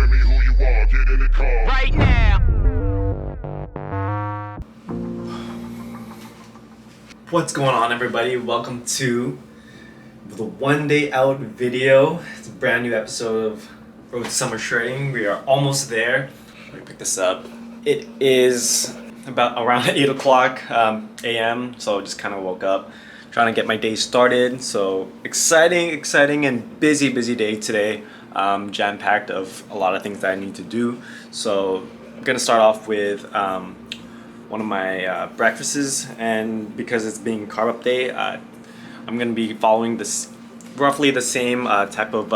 Tell me who you are, get in the car. Right now. What's going on, everybody? Welcome to the one day out video. It's a brand new episode of Road to Summer Shredding. We are almost there. Let me pick this up. It is about around 8 o'clock a.m. So I just kind of woke up, trying to get my day started. So exciting and busy day today. Jam-packed of a lot of things that I need to do. So I'm gonna start off with one of my breakfasts, and because it's being carb up day, I'm gonna be following this roughly the same type of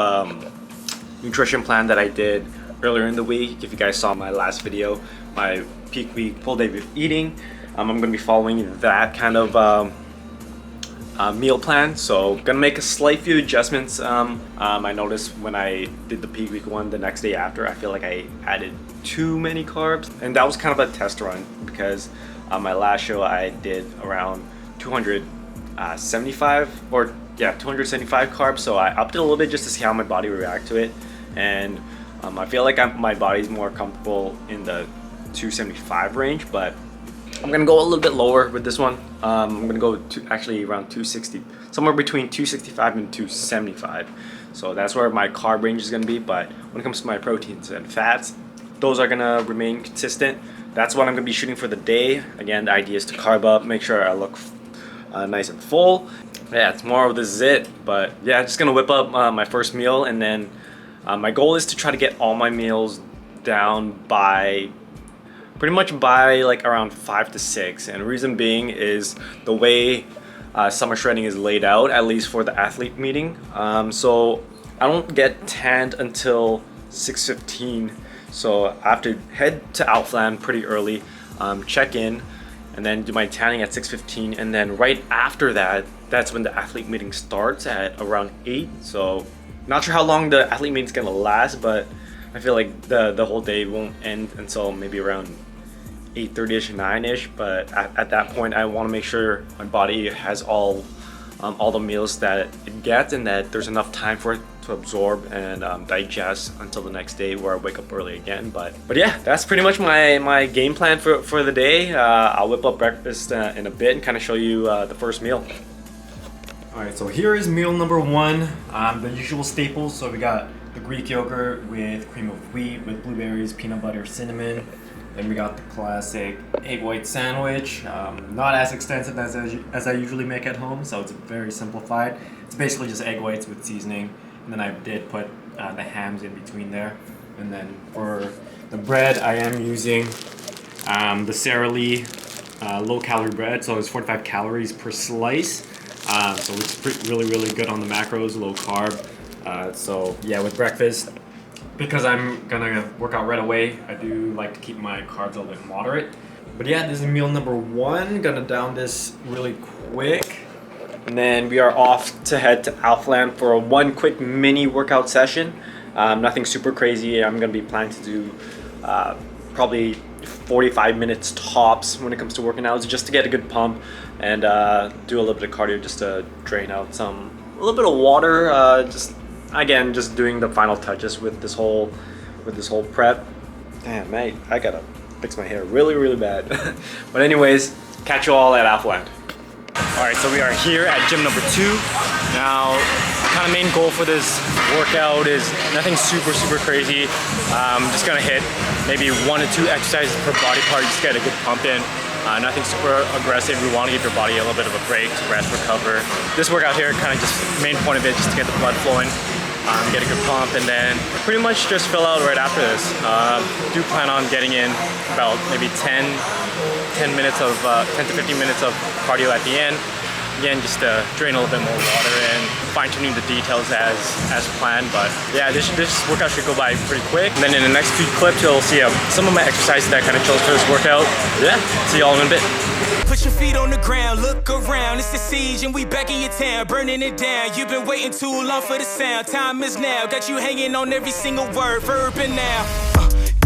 nutrition plan that I did earlier in the week. If you guys saw my last video, my peak week full day of eating, I'm gonna be following that kind of meal plan. So gonna make a slight few adjustments. I noticed when I did the peak week one the next day after, I feel like I added too many carbs, and that was kind of a test run because my last show I did around 275 carbs. So I upped it a little bit just to see how my body would react to it, and I feel like my body's more comfortable in the 275 range, but I'm gonna go a little bit lower with this one. I'm gonna go to actually around 260, somewhere between 265 and 275. So that's where my carb range is gonna be. But when it comes to my proteins and fats, those are gonna remain consistent. That's what I'm gonna be shooting for the day. Again, the idea is to carb up, make sure I look nice and full. Yeah, tomorrow this is it. But yeah, just gonna whip up my first meal, and then my goal is to try to get all my meals down by pretty much by like around 5 to 6, and the reason being is the way summer shredding is laid out, at least for the athlete meeting. So I don't get tanned until 6:15, so I have to head to Outland pretty early, check in, and then do my tanning at 6:15, and then right after that, that's when the athlete meeting starts at around 8. So not sure how long the athlete meeting is gonna last, but I feel like the whole day won't end until maybe around 8:30ish, 9ish. But at that point, I want to make sure my body has all the meals that it gets, and that there's enough time for it to absorb and digest until the next day where I wake up early again. But yeah, that's pretty much my game plan for the day. I'll whip up breakfast in a bit and kind of show you the first meal. Alright, so here is meal number one. The usual staples. So we got the Greek yogurt with cream of wheat with blueberries, peanut butter, cinnamon. Then we got the classic egg white sandwich. Not as extensive as I usually make at home, so it's very simplified. It's basically just egg whites with seasoning, and then I did put the hams in between there. And then for the bread, I am using the Sara Lee low-calorie bread, so it's 45 calories per slice. So it's really good on the macros, low carb. So yeah, with breakfast, because I'm gonna work out right away, I do like to keep my carbs a little bit moderate. But yeah, this is meal number one. Gonna down this really quick, and then we are off to head to Outland for one quick mini workout session. Nothing super crazy. I'm gonna be planning to do probably 45 minutes tops when it comes to working out, just to get a good pump and do a little bit of cardio just to drain out a little bit of water. Just doing the final touches with this whole prep. Damn, mate, I gotta fix my hair really bad. But anyways, catch you all at Outland. Alright, so we are here at gym number 2. Now, kind of main goal for this workout is nothing super crazy. Just gonna hit maybe 1 to 2 exercises per body part, just get a good pump in. Nothing super aggressive. We want to give your body a little bit of a break to rest, recover. This workout here, kind of just main point of it, just to get the blood flowing, get a good pump, and then pretty much just fill out right after this. Do plan on getting in about maybe 10 to 15 minutes of cardio at the end. Again, just to drain a little bit more water and fine-tuning the details as planned. But yeah, this workout should go by pretty quick. And then in the next few clips, you'll see some of my exercises that kind of chose for this workout. Yeah, see y'all in a bit. Put your feet on the ground, look around. It's the siege and we back in your town, burning it down. You've been waiting too long for the sound. Time is now, got you hanging on every single word, verb and now.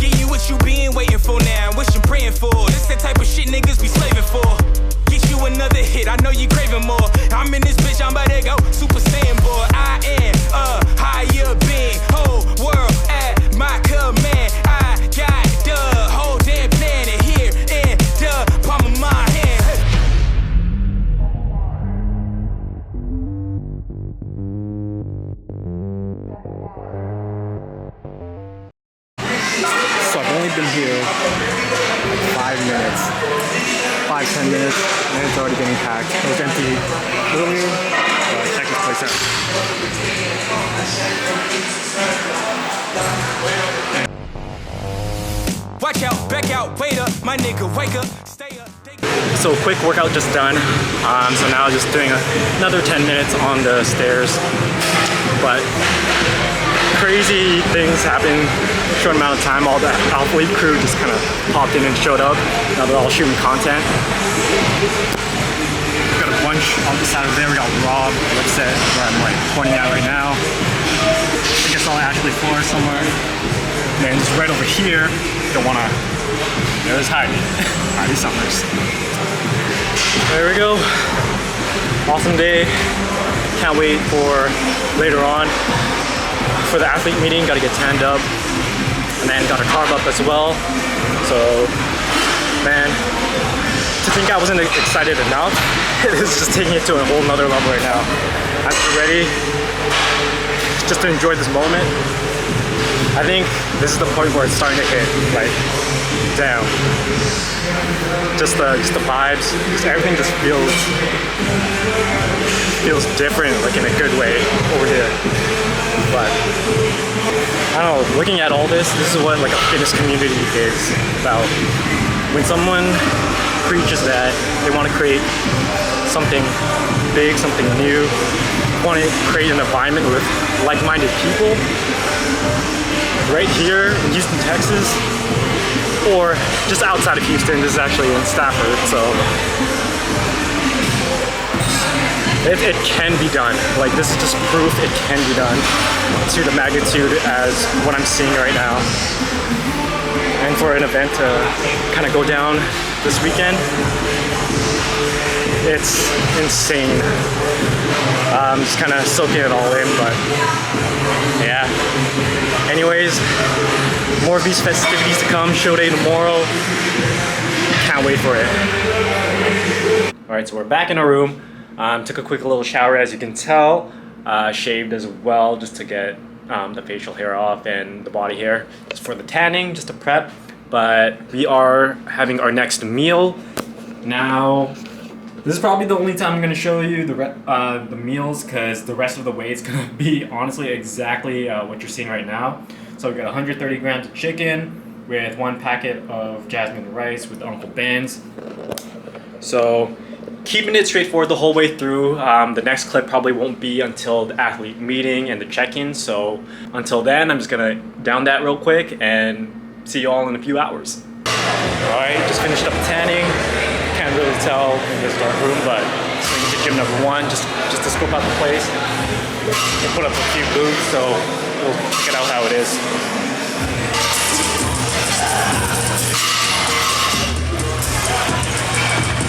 Give you what you been waiting for now, what you praying for. This the type of shit niggas be slaving for. Get you another hit, I know you craving more. I'm in this bitch, I'm about to go Super Saiyan boy. I am higher being, whole world at my command. been here like 5 minutes, 5-10 minutes, and it's already getting packed. It was empty earlier, but check this place out. Watch out, back out, wait up, my nigga, wake up, stay up. So quick workout just done. So now just doing another 10 minutes on the stairs. But crazy things happened short amount of time. All the Alpha Leap crew just kind of popped in and showed up. Now they're all shooting content. We've got a bunch on the side of there. We got Rob, Lipset, where I'm like pointing at right now. I guess I'll Ashley Floor somewhere. And then just right over here, don't wanna, there's Heidi. Heidi Summers. There we go. Awesome day. Can't wait for later on for the athlete meeting. Got to get tanned up, and then got a carb up as well. So, man, to think I wasn't excited enough, it is just taking it to a whole nother level right now. I'm ready just to enjoy this moment. I think this is the point where it's starting to hit, like, damn. Just the vibes, just everything just feels different, like in a good way over here. But I don't know, looking at all this is what like a fitness community is about. When someone preaches that they want to create something big, something new, want to create an environment with like-minded people, right here in Houston, Texas, or just outside of Houston. This is actually in Stafford, so it can be done. Like, this is just proof it can be done to the magnitude as what I'm seeing right now. And for an event to kind of go down this weekend, it's insane. I'm just kind of soaking it all in, but yeah. Anyways, more of these festivities to come. Show day tomorrow. Can't wait for it. All right, so we're back in our room. Took a quick little shower, as you can tell. Shaved as well, just to get the facial hair off and the body hair, just for the tanning, just to prep. But we are having our next meal now. This is probably the only time I'm going to show you the meals, because the rest of the way is going to be honestly exactly what you're seeing right now. So we got 130 grams of chicken with 1 packet of jasmine rice with Uncle Ben's. So keeping it straightforward the whole way through. The next clip probably won't be until the athlete meeting and the check-in. So until then, I'm just going to down that real quick and see you all in a few hours. All right, just finished up tanning. Can't really tell in this dark room, but swinging to gym number 1 just to scope out the place and put up a few boots, so we'll check it out how it is.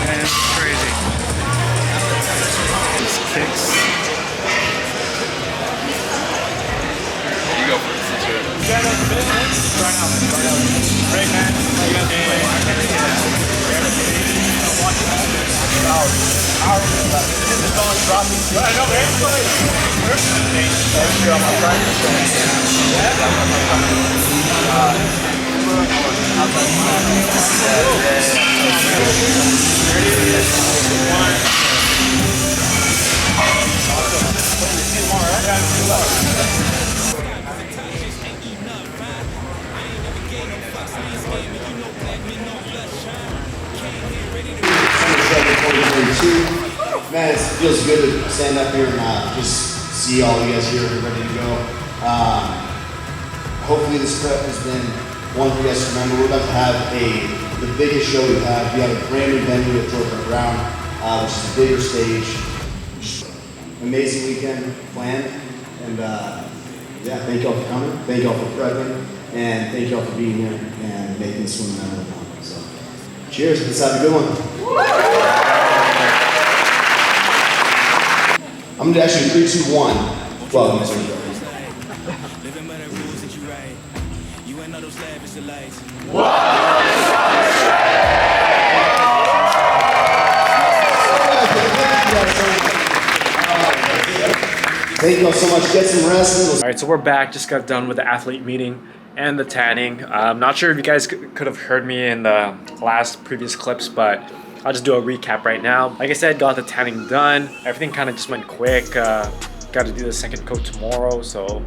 Man, it's crazy. These kicks. You go for this. Start out. Break, man. You got Man, it feels good to stand up here and just see all you guys here ready to go. Hopefully this prep has been one for you guys to remember. We're about to have the biggest show we've had. We have a brand new venue at Georgia Brown, which is a bigger stage. Amazing weekend planned, and yeah, thank y'all for coming. Thank y'all for prepping, and thank y'all for being here and making this one memorable. So, cheers. Let's have a good one. I'm gonna actually 3, 2, 1. Well, I'm just gonna go. Thank you all so much. Get some rest. All right, so we're back. Just got done with the athlete meeting, and the tanning. I'm not sure if you guys could have heard me in the previous clips, but I'll just do a recap right now. Like I said, got the tanning done. Everything kind of just went quick. Got to do the second coat tomorrow, so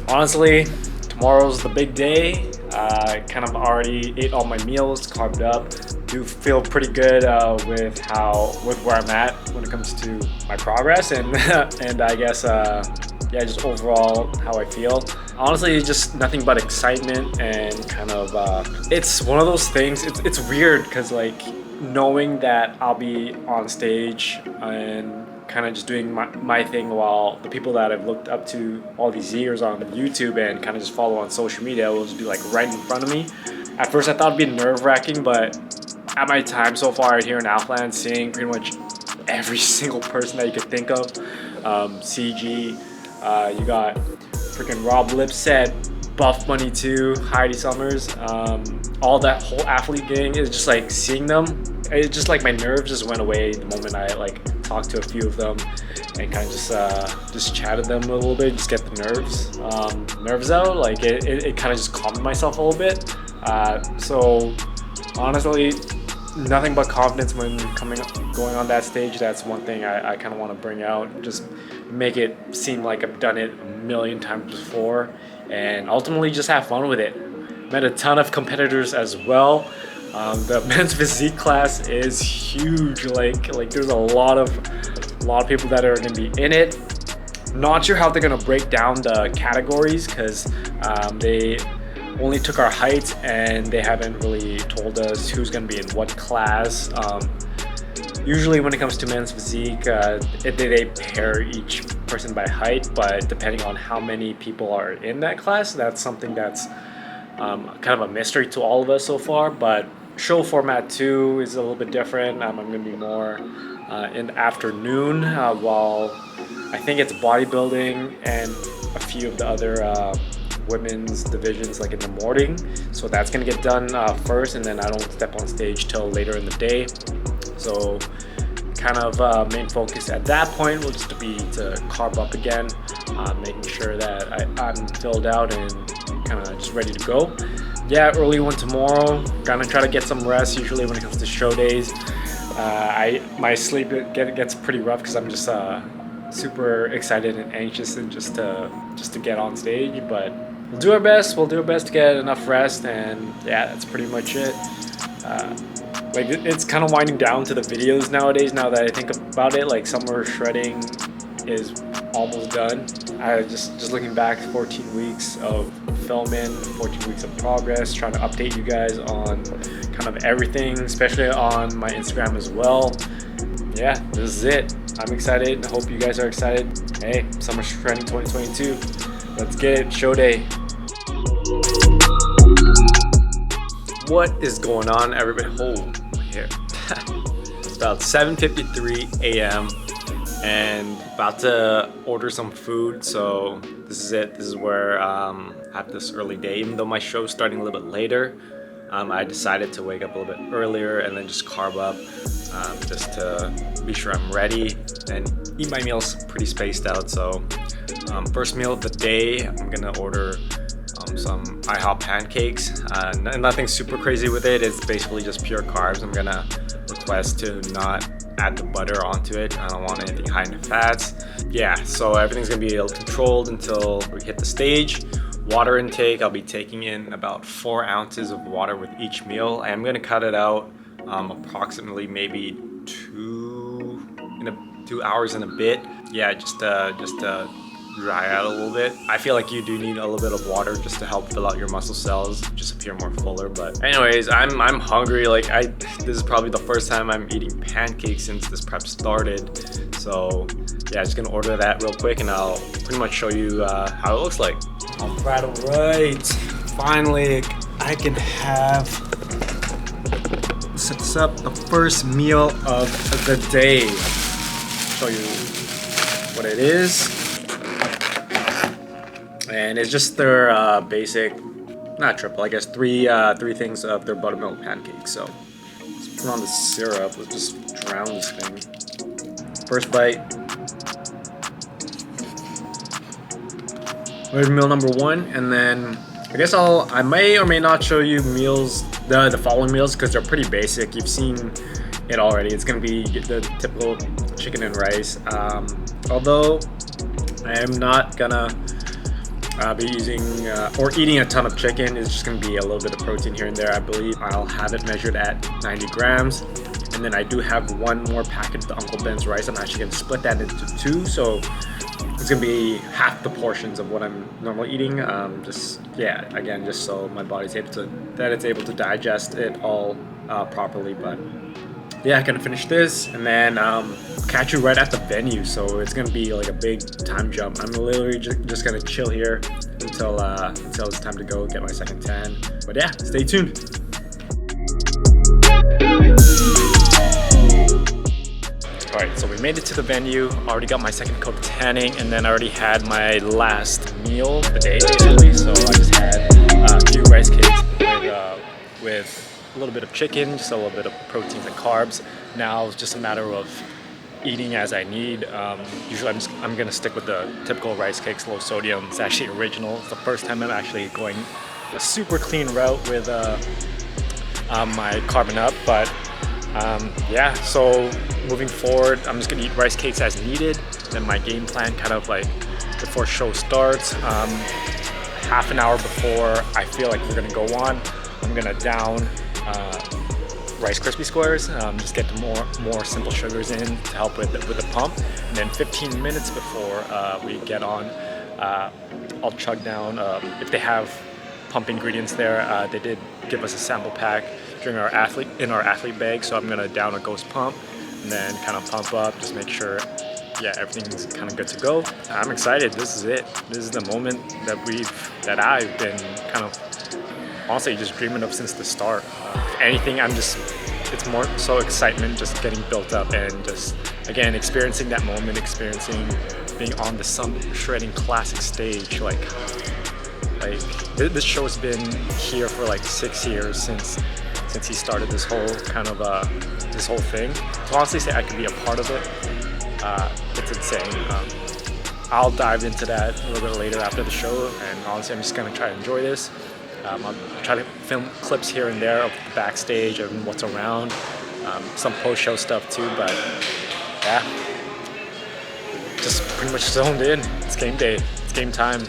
honestly, tomorrow's the big day. I kind of already ate all my meals, carved up. Do feel pretty good with where I'm at when it comes to my progress, and and I guess yeah, just overall how I feel. Honestly, it's just nothing but excitement, and kind of it's one of those things. It's weird because like knowing that I'll be on stage and kind of just doing my thing while the people that I've looked up to all these years on YouTube and kind of just follow on social media will just be like right in front of me. At first I thought it'd be nerve-wracking, but at my time so far out here in Outland, seeing pretty much every single person that you could think of, CG, you got freaking Rob Lipset, Buff Money 2, Heidi Summers, all that whole athlete gang, is just like seeing them, it's just like my nerves just went away the moment I like talked to a few of them and kind of just chatted them a little bit, just get the nerves out. Like it kind of just calmed myself a little bit. So honestly, nothing but confidence when going on that stage. That's one thing I kind of want to bring out, just make it seem like I've done it a million times before, and ultimately just have fun with it. Met a ton of competitors as well. The men's physique class is huge. Like there's a lot of people that are going to be in it. Not sure how they're going to break down the categories because they only took our height and they haven't really told us who's going to be in what class. Usually when it comes to men's physique, they pair each person by height, but depending on how many people are in that class, that's something that's kind of a mystery to all of us so far. But show format 2 is a little bit different. I'm going to be more in the afternoon, while I think it's bodybuilding and a few of the other women's divisions like in the morning. So that's going to get done first, and then I don't step on stage till later in the day. So kind of main focus at that point will just be to carb up again, making sure that I'm filled out and kind of just ready to go. Yeah, early one tomorrow. Gonna try to get some rest. Usually when it comes to show days, my sleep gets pretty rough because I'm just super excited and anxious and just to get on stage. But we'll do our best. We'll do our best to get enough rest, and yeah, that's pretty much it. Like it's kind of winding down to the videos nowadays. Now that I think about it, like summer shredding is almost done. I just looking back, 14 weeks of filming, 14 weeks of progress, trying to update you guys on kind of everything, especially on my Instagram as well. Yeah, this is it. I'm excited. I hope you guys are excited. Hey, summer shredding 2022. Let's get it. Show day. What is going on, everybody? Hold here. It's about 7:53 a.m. and about to order some food. So this is it. This is where I have this early day. Even though my show's starting a little bit later, I decided to wake up a little bit earlier and then just carb up, just to be sure I'm ready and eat my meals pretty spaced out. So first meal of the day, I'm gonna order some IHOP pancakes. Nothing super crazy with it. It's basically just pure carbs. I'm gonna request to not add the butter onto it. I don't want anything high in fats. Yeah, so everything's gonna be a little controlled until we hit the stage. Water intake, I'll be taking in about 4 ounces of water with each meal. I'm gonna cut it out approximately maybe 2 hours and a bit. Yeah, just dry out a little bit. I feel like you do need a little bit of water just to help fill out your muscle cells, just appear more fuller. But anyways, I'm hungry. Like this is probably the first time I'm eating pancakes since this prep started. So yeah, just gonna order that real quick and I'll pretty much show you how it looks like. All right, finally I can have, set this up, the first meal of the day. Show you what it is. And it's just their basic, not triple, I guess three things of their buttermilk pancakes. So let's put on the syrup. Let's just drown this thing. First bite. Here's meal number 1, and then I guess I may or may not show you meals, the following meals, because they're pretty basic. You've seen it already. It's gonna be the typical chicken and rice. Although I am not gonna be using or eating a ton of chicken. It's just gonna be a little bit of protein here and there. I believe I'll have it measured at 90 grams. And then I do have one more packet of the Uncle Ben's rice. I'm actually gonna split that into two, so it's gonna be half the portions of what I'm normally eating. Just so my body's able to digest it all properly. But yeah, gonna finish this and then catch you right at the venue. So it's gonna be like a big time jump. I'm literally just gonna chill here until it's time to go get my second tan. But yeah, stay tuned. Alright, so we made it to the venue. Already got my second coat of tanning, and then I already had my last meal of the day basically. So I just had a few rice cakes with a little bit of chicken, just a little bit of proteins and carbs. Now it's just a matter of eating as I need. Usually I'm gonna stick with the typical rice cakes, low sodium. It's actually original. It's the first time I'm actually going a super clean route with my carbon up, but yeah, so moving forward, I'm just gonna eat rice cakes as needed. Then my game plan kind of like before show starts, half an hour before I feel like we're gonna go on, I'm gonna down Rice Krispie squares, just get the more simple sugars in to help with the pump. And then 15 minutes before we get on, I'll chug down, if they have pump ingredients there, they did give us a sample pack during our athlete bag, so I'm gonna down a Ghost Pump and then kind of pump up, just make sure, yeah, everything's kind of good to go. I'm excited. This is it. This is the moment that I've been kind of honestly just dreaming of since the start. If anything, it's more so excitement just getting built up and just again experiencing that moment, experiencing being on the Some Shredding Classic stage. Like this show has been here for like 6 years since he started this whole kind of this whole thing. To honestly say I could be a part of it, it's insane. I'll dive into that a little bit later after the show, and honestly I'm just gonna try to enjoy this. I'll try to film clips here and there of the backstage and what's around, some post-show stuff too, but yeah, just pretty much zoned in. It's game day, it's game time.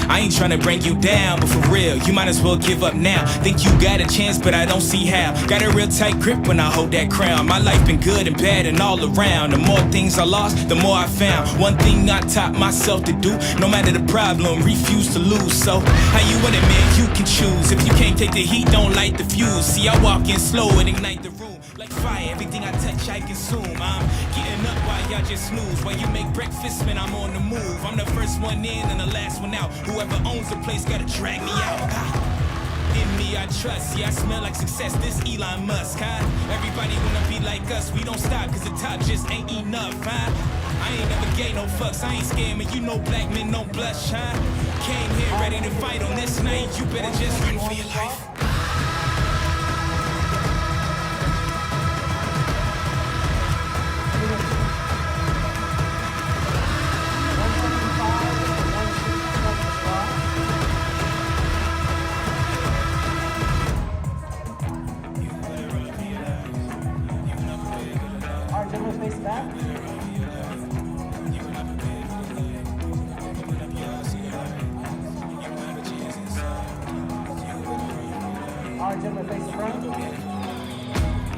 I ain't tryna bring you down, but for real, you might as well give up now. Think you got a chance, but I don't see how. Got a real tight grip when I hold that crown. My life been good and bad and all around. The more things I lost, the more I found. One thing I taught myself to do, no matter the problem, refuse to lose. So, how you want it, man? You can choose. If you can't take the heat, don't light the fuse. See, I walk in slow and ignite the room. Like fire, everything I touch, I consume. I'm getting up while y'all just snooze. While you make breakfast, man, I'm on the move. I'm the first one in and the last one out. Whoever owns the place gotta drag me out. In me I trust, yeah, I smell like success, this Elon Musk, huh? Everybody wanna be like us, we don't stop cause the top just ain't enough, huh? I ain't never gave no fucks, I ain't scared, man, you know black men don't blush, huh? Came here ready to fight on this night, you better just run for your life.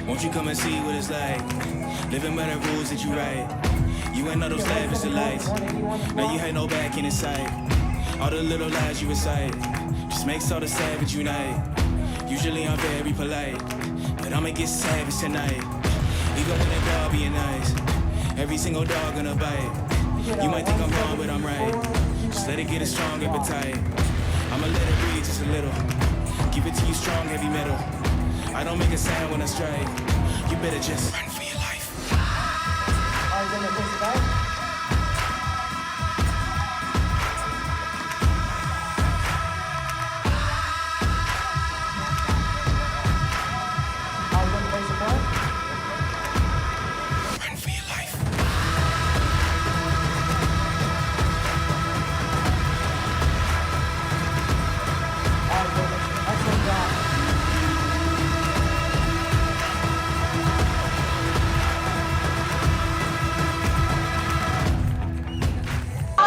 Won't you come and see what it's like? Living by the rules that you write. You ain't know those lavish delights. Now you had no back in sight. All the little lies you recite just makes all the savage unite. Usually I'm very polite, but I'ma get savage tonight. Even when the dog being nice, every single dog gonna bite. You might think I'm wrong, but I'm right. Just let it get a strong appetite. I'ma let it breathe just a little. Give it to you strong, heavy metal. I don't make a sound when I strike. You better just run for your life.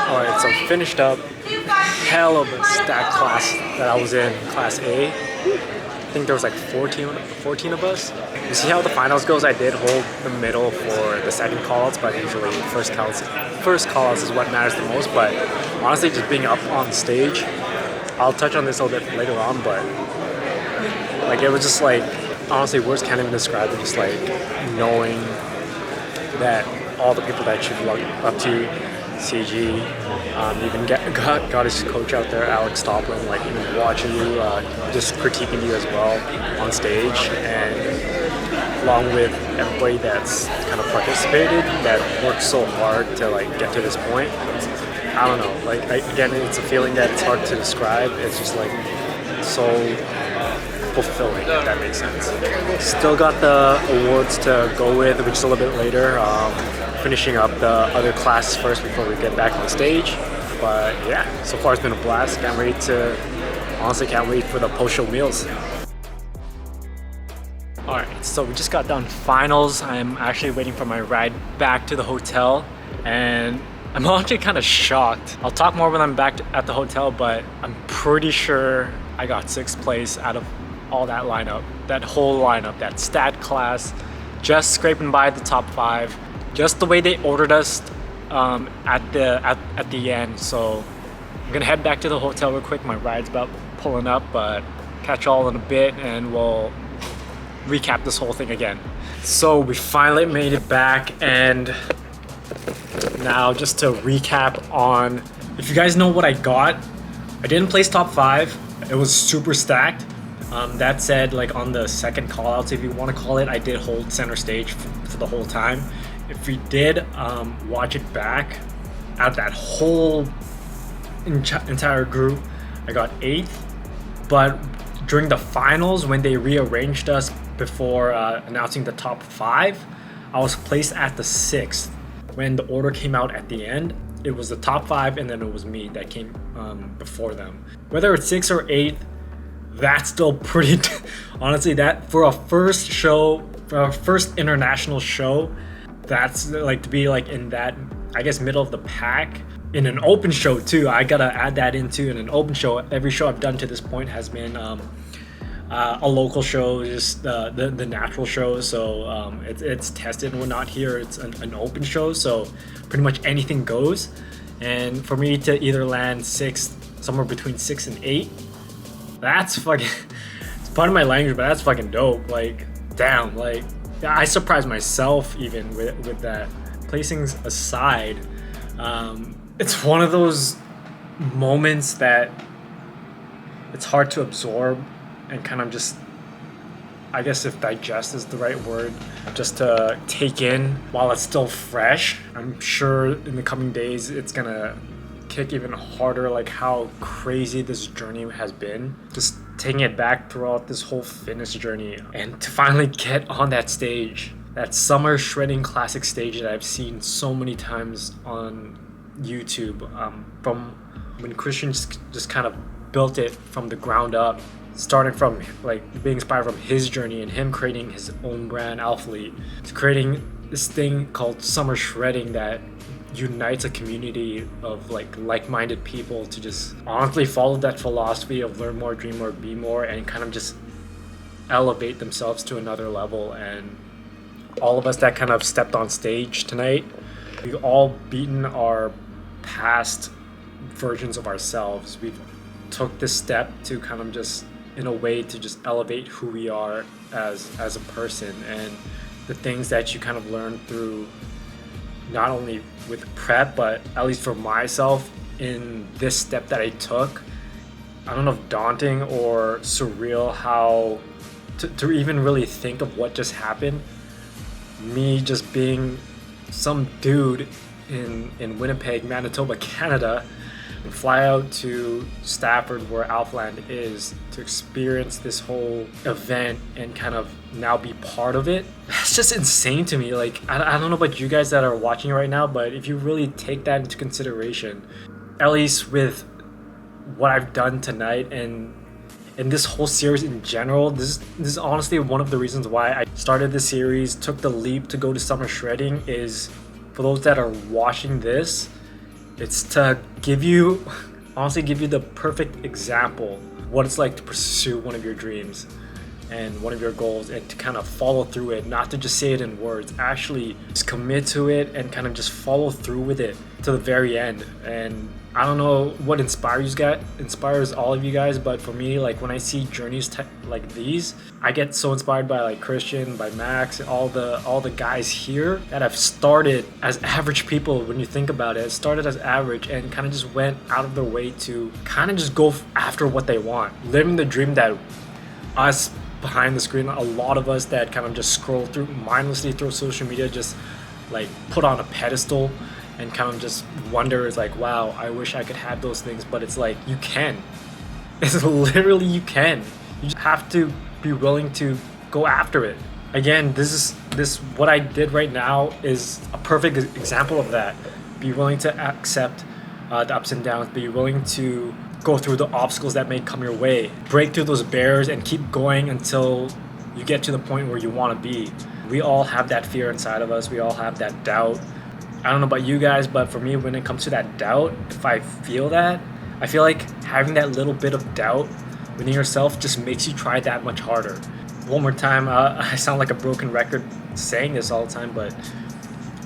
Alright, so finished up. Hell of a stacked class that I was in, Class A. I think there was like 14 of us. You see how the finals goes? I did hold the middle for the second callouts, but usually first callouts is what matters the most. But honestly, just being up on stage, I'll touch on this a little bit later on, but like it was just like, honestly, words can't even describe it. Just like knowing that all the people that you've looked up to, CG, even got his coach out there, Alex Toplin, like even watching you, just critiquing you as well on stage, and along with everybody that's kind of participated, that worked so hard to like get to this point. I don't know, like again, it's a feeling that it's hard to describe. It's just like so fulfilling, if that makes sense. Still got the awards to go with, which is a little bit later. Finishing up the other classes first before we get back on stage. But yeah, so far it's been a blast. Honestly can't wait for the post-show meals. Alright, so we just got done finals. I'm actually waiting for my ride back to the hotel, and I'm actually kind of shocked. I'll talk more when I'm back at the hotel, but I'm pretty sure I got 6th place out of all that lineup, that whole lineup, that stat class, just scraping by the top 5. Just the way they ordered us at the end. So I'm gonna head back to the hotel real quick. My ride's about pulling up, but catch y'all in a bit and we'll recap this whole thing again. So we finally made it back, and now just to recap on, if you guys know what I got, I didn't place top 5. It was super stacked. That said, like on the second call outs, if you want to call it, I did hold center stage for the whole time. If we did watch it back, out of that whole entire group, I got 8th. But during the finals, when they rearranged us before announcing the top 5, I was placed at the 6th. When the order came out at the end, it was the top 5, and then it was me that came before them. Whether it's 6th or 8th, that's still pretty honestly, that for a first show, for our first international show, that's like to be like in that, I guess, middle of the pack in an open show too. I gotta add that into in an open show. Every show I've done to this point has been a local show, just the natural show. So it's tested and whatnot. Here it's an open show, so pretty much anything goes. And for me to either land 6th, somewhere between 6 and 8, that's fucking, it's part of my language, but that's fucking dope. Like, damn, like, I surprised myself even with that. Placings aside, it's one of those moments that it's hard to absorb and kind of just, I guess if digest is the right word, just to take in while it's still fresh. I'm sure in the coming days it's gonna kick even harder, like how crazy this journey has been, just taking it back throughout this whole fitness journey, and to finally get on that stage, that summer shredding classic stage that I've seen so many times on YouTube, from when Christian just kind of built it from the ground up, starting from like being inspired from his journey and him creating his own brand, Alphalete, to creating this thing called summer shredding that unites a community of like-minded people to just honestly follow that philosophy of learn more, dream more, be more, and kind of just elevate themselves to another level. And all of us that kind of stepped on stage tonight, we've all beaten our past versions of ourselves. We've took this step to kind of just, in a way, to just elevate who we are as a person, and the things that you kind of learn through not only with prep, but at least for myself in this step that I took. I don't know if daunting or surreal how to even really think of what just happened. Me just being some dude in Winnipeg, Manitoba, Canada, and fly out to Stafford, where Alphaland is, to experience this whole event and kind of now be part of it. That's just insane to me. Like, I don't know about you guys that are watching right now, but if you really take that into consideration, at least with what I've done tonight and this whole series in general, this is honestly one of the reasons why I started the series, took the leap to go to summer shredding, is for those that are watching this, It's to honestly give you the perfect example what it's like to pursue one of your dreams and one of your goals, and to kind of follow through it, not to just say it in words, actually just commit to it and kind of just follow through with it to the very end. And I don't know what inspires all of you guys, but for me, like when I see journeys like these, I get so inspired by like Christian, by Max, all the guys here that have started as average people. When you think about it, started as average and kind of just went out of their way to kind of just go after what they want, living the dream that us behind the screen, a lot of us that kind of just scroll through mindlessly through social media, just like put on a pedestal and kind of just wonder, it's like, wow, I wish I could have those things. But it's like, you can. It's literally, you can. You just have to be willing to go after it. Again, what I did right now is a perfect example of that. Be willing to accept the ups and downs. Be willing to go through the obstacles that may come your way. Break through those barriers and keep going until you get to the point where you want to be. We all have that fear inside of us. We all have that doubt. I don't know about you guys, but for me, when it comes to that doubt, if I feel that, I feel like having that little bit of doubt within yourself just makes you try that much harder. One more time, I sound like a broken record saying this all the time, but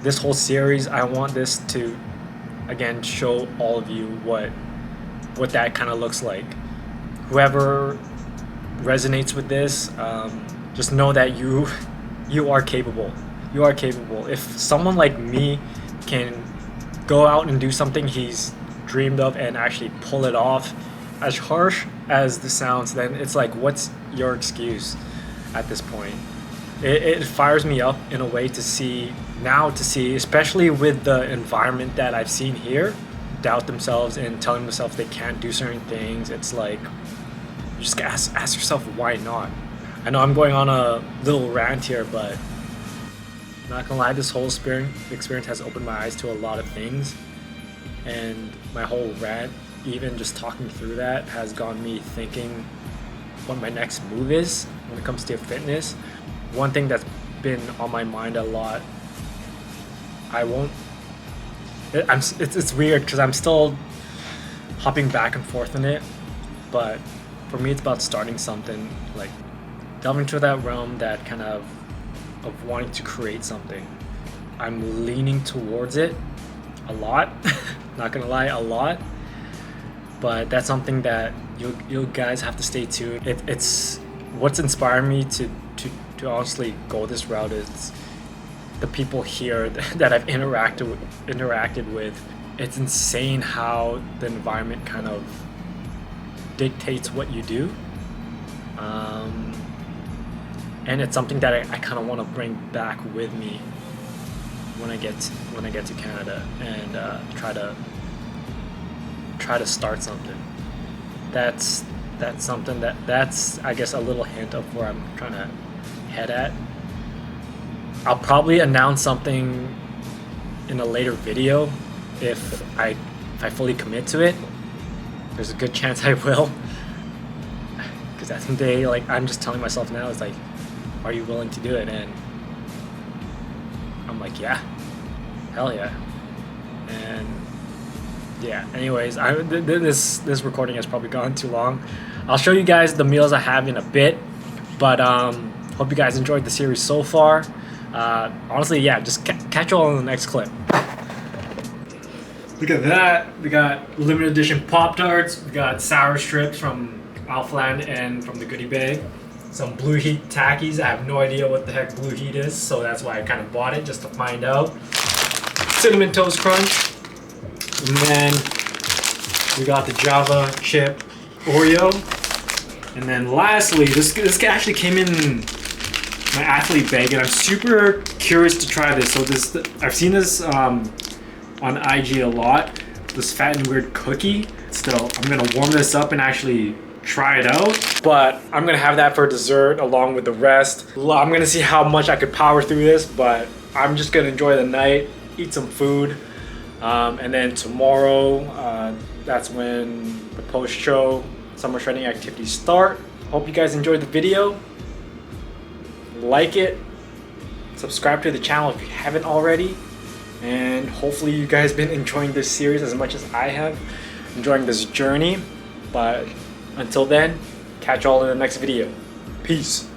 this whole series, I want this to, again, show all of you what that kind of looks like. Whoever resonates with this, just know that you are capable. You are capable. If someone like me can go out and do something he's dreamed of and actually pull it off, as harsh as this sounds, then it's like, what's your excuse at this point? It fires me up in a way to see, especially with the environment that I've seen here, doubt themselves and telling themselves they can't do certain things. It's like, you just ask yourself, why not? I know I'm going on a little rant here, but not gonna lie, this whole experience has opened my eyes to a lot of things, and my whole rant, even just talking through that, has gotten me thinking what my next move is when it comes to fitness. One thing that's been on my mind a lot, it's weird because I'm still hopping back and forth in it, but for me it's about starting something, like delving into that realm that kind of wanting to create something. I'm leaning towards it a lot, not gonna lie, a lot, but that's something that you guys have to stay tuned. It's what's inspired me to honestly go this route is the people here that I've interacted with. It's insane how the environment kind of dictates what you do, and it's something that I kind of want to bring back with me when I get to Canada and try to start something. That's something that's I guess a little hint of where I'm trying to head at. I'll probably announce something in a later video if I fully commit to it. There's a good chance I will, because at the end of the day, like, I'm just telling myself now, it's like, are you willing to do it? And I'm like, yeah, hell yeah. And yeah, anyways, this recording has probably gone too long. I'll show you guys the meals I have in a bit, but hope you guys enjoyed the series so far. Honestly, yeah, just catch you all in the next clip. Look at that. We got limited edition Pop-Tarts. We got sour strips from Alphaland and from the goodie bag. Some Blue Heat Takis. I have no idea what the heck Blue Heat is, so that's why I kind of bought it, just to find out. Cinnamon Toast Crunch. And then we got the Java Chip Oreo. And then lastly, this actually came in my athlete bag, and I'm super curious to try this. So I've seen this on IG a lot, this Fat and Weird cookie. Still, I'm gonna warm this up and actually try it out, but I'm gonna have that for dessert along with the rest. I'm gonna see how much I could power through this, but I'm just gonna enjoy the night, eat some food, and then tomorrow, that's when the post-show summer shredding activities start. Hope you guys enjoyed the video. Like it, subscribe to the channel if you haven't already, and hopefully you guys been enjoying this series as much as I have, enjoying this journey. But until then, catch y'all in the next video. Peace.